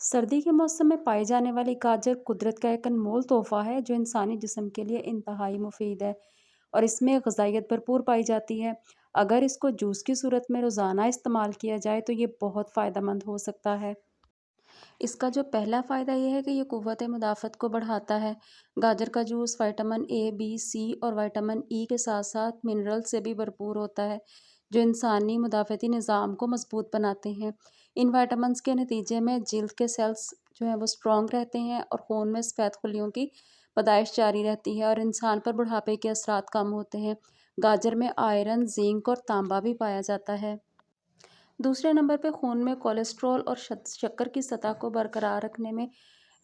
सर्दी के मौसम में पाई जाने वाली गाजर कुदरत का एक अनमोल तोहफा है जो इंसानी जिस्म के लिए इंतहाई मुफीद है और इसमें ग़िज़ाइयत भरपूर पाई जाती है। अगर इसको जूस की सूरत में रोज़ाना इस्तेमाल किया जाए तो ये बहुत फ़ायदेमंद हो सकता है। इसका जो पहला फ़ायदा ये है कि ये क़ुव्वत मुदाफ़त को बढ़ाता है। गाजर का जूस विटामिन ए, बी, सी और विटामिन ई के साथ साथ मिनरल से भी भरपूर होता है जो इंसानी मुदाफ़ती निज़ाम को मज़बूत बनाते हैं। इन विटामिन्स के नतीजे में जिल्द के सेल्स जो हैं वो स्ट्रॉन्ग रहते हैं और खून में सफ़ेद खुलियों की पैदाइश जारी रहती है और इंसान पर बुढ़ापे के असरात कम होते हैं। गाजर में आयरन, जिंक और तांबा भी पाया जाता है। दूसरे नंबर पे खून में कोलेस्ट्रॉल और शक्कर की सतह को बरकरार रखने में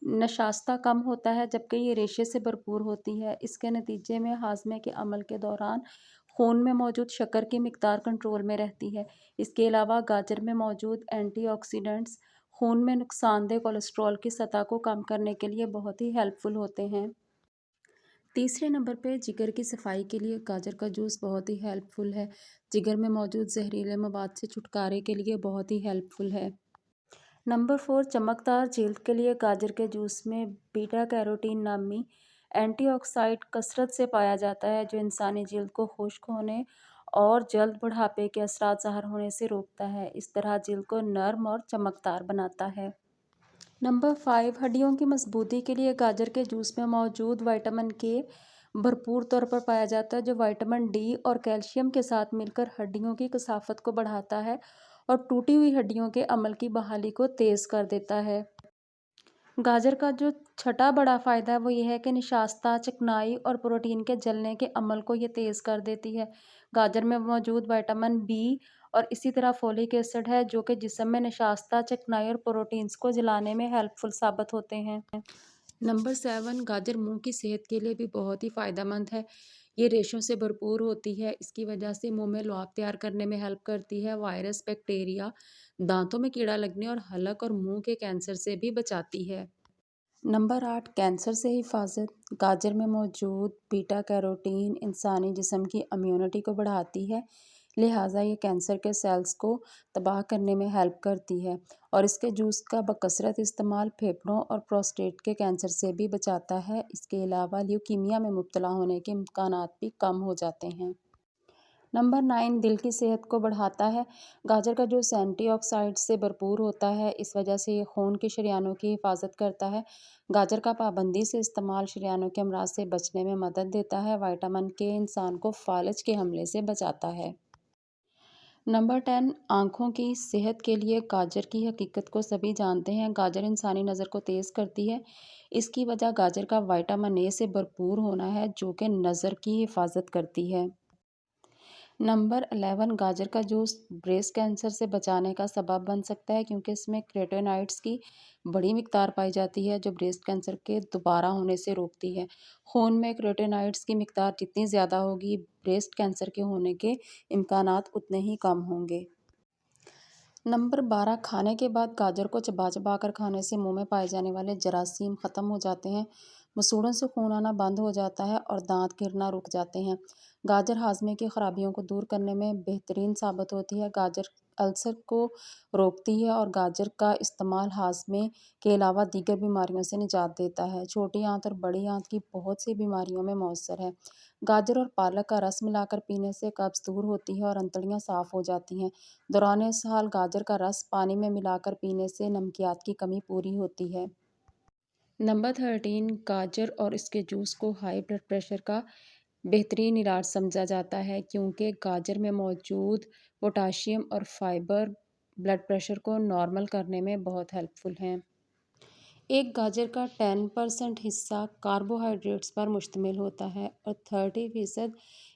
नशास्ता कम होता है जबकि ये रेशे से भरपूर होती है। इसके नतीजे में हाजमे के अमल के दौरान खून में मौजूद शक्कर की मिकदार कंट्रोल में रहती है। इसके अलावा गाजर में मौजूद एंटीऑक्सीडेंट्स खून में नुकसानदेह कोलेस्ट्रॉल की सतह को कम करने के लिए बहुत ही हेल्पफुल होते हैं। तीसरे नंबर पे जिगर की सफाई के लिए गाजर का जूस बहुत ही हेल्पफुल है। जिगर में मौजूद जहरीले मवाद से छुटकारे के लिए बहुत ही हेल्पफुल है। नंबर 4, चमकदार जिल्द के लिए गाजर के जूस में बीटा कैरोटीन नामी एंटीऑक्साइड कसरत से पाया जाता है जो इंसानी जिल्द को खुश्क होने और जल्द बुढ़ापे के असरात ज़ाहिर होने से रोकता है। इस तरह जिल्द को नर्म और चमकदार बनाता है। नंबर 5, हड्डियों की मजबूती के लिए गाजर के जूस में मौजूद विटामिन के भरपूर तौर पर पाया जाता है जो विटामिन डी और कैल्शियम के साथ मिलकर हड्डियों की कसाफत को बढ़ाता है और टूटी हुई हड्डियों के अमल की बहाली को तेज़ कर देता है। गाजर का जो छठा बड़ा फ़ायदा है वो ये है कि निशास्ता, चिकनाई और प्रोटीन के जलने के अमल को ये तेज़ कर देती है। गाजर में मौजूद विटामिन बी और इसी तरह फोलिक एसिड है जो कि जिस्म में निशास्ता, चिकनाई और प्रोटीन्स को जलाने में हेल्पफुल साबित होते हैं। नंबर 7, गाजर मुंह की सेहत के लिए भी बहुत ही फ़ायदेमंद है। ये रेशों से भरपूर होती है। इसकी वजह से मुंह में लुआब तैयार करने में हेल्प करती है। वायरस, बैक्टीरिया, दांतों में कीड़ा लगने और हलक और मुंह के कैंसर से भी बचाती है। नंबर 8, कैंसर से हिफाजत। गाजर में मौजूद बीटा कैरोटीन इंसानी जिस्म की इम्यूनिटी को बढ़ाती है, लिहाजा ये कैंसर के सेल्स को तबाह करने में हेल्प करती है और इसके जूस का बकसरत इस्तेमाल फेफड़ों और प्रोस्टेट के कैंसर से भी बचाता है। इसके अलावा ल्यूकीमिया में मुब्तला होने के इम्कानात भी कम हो जाते हैं। नंबर 9, दिल की सेहत को बढ़ाता है। गाजर का जूस एंटीऑक्साइड से भरपूर होता है, इस वजह से ये खून के शरियानों की हिफाजत करता है। गाजर का पाबंदी से इस्तेमाल शरियानों के अमराज से बचने में मदद देता है। विटामिन के इंसान को फालज के हमले से बचाता है। नंबर 10, आँखों की सेहत के लिए गाजर की हकीकत को सभी जानते हैं। गाजर इंसानी नज़र को तेज़ करती है। इसकी वजह गाजर का विटामिन ए से भरपूर होना है जो कि नज़र की हिफाजत करती है। नंबर 11, गाजर का जूस ब्रेस्ट कैंसर से बचाने का सबब बन सकता है क्योंकि इसमें कैरोटीनॉइड्स की बड़ी मिकदार पाई जाती है जो ब्रेस्ट कैंसर के दोबारा होने से रोकती है। खून में कैरोटीनॉइड्स की मिकदार जितनी ज़्यादा होगी, ब्रेस्ट कैंसर के होने के इम्कानात उतने ही कम होंगे। नंबर 12, खाने के बाद गाजर को चबा चबा कर खाने से मुंह में पाए जाने वाले जरासीम ख़त्म हो जाते हैं, मसूड़ों से खून आना बंद हो जाता है और दांत गिरना रुक जाते हैं। गाजर हाजमे की खराबियों को दूर करने में बेहतरीन साबित होती है। गाजर अल्सर को रोकती है और गाजर का इस्तेमाल हाजमे के अलावा दीगर बीमारियों से निजात देता है। छोटी आंत और बड़ी आंत की बहुत सी बीमारियों में मौसर है। गाजर और पालक का रस मिलाकर पीने से कब्ज़ दूर होती है और अंतड़ियाँ साफ़ हो जाती हैं। दौरान इसहाल गाजर का रस पानी में मिलाकर पीने से नमकियात की कमी पूरी होती है। नंबर 13, गाजर और इसके जूस को हाई ब्लड प्रेशर का बेहतरीन इलाज समझा जाता है क्योंकि गाजर में मौजूद पोटाशियम और फाइबर ब्लड प्रेशर को नॉर्मल करने में बहुत हेल्पफुल हैं। एक गाजर का 10% हिस्सा कार्बोहाइड्रेट्स पर मुश्तमिल होता है और 30%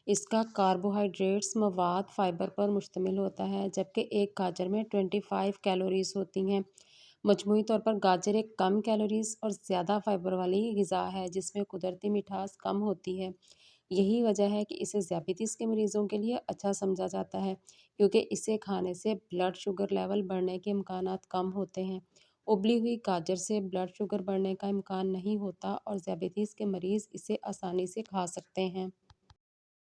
इसका कार्बोहाइड्रेट्स मवाद फाइबर पर मुश्तमिल होता है जबकि एक गाजर में 25 कैलोरीज होती हैं। मजमूई तौर पर गाजर एक कम कैलोरीज और ज़्यादा फाइबर वाली ग़िज़ा है जिसमें कुदरती मिठास कम होती है। यही वजह है कि इसे ज़ियादतीस के मरीज़ों के लिए अच्छा समझा जाता है क्योंकि इसे खाने से ब्लड शुगर लेवल बढ़ने के इम्कानात कम होते हैं। उबली हुई गाजर से ब्लड शुगर बढ़ने का इम्कान नहीं होता और ज़ियादतीस के मरीज़ इसे आसानी से खा सकते हैं।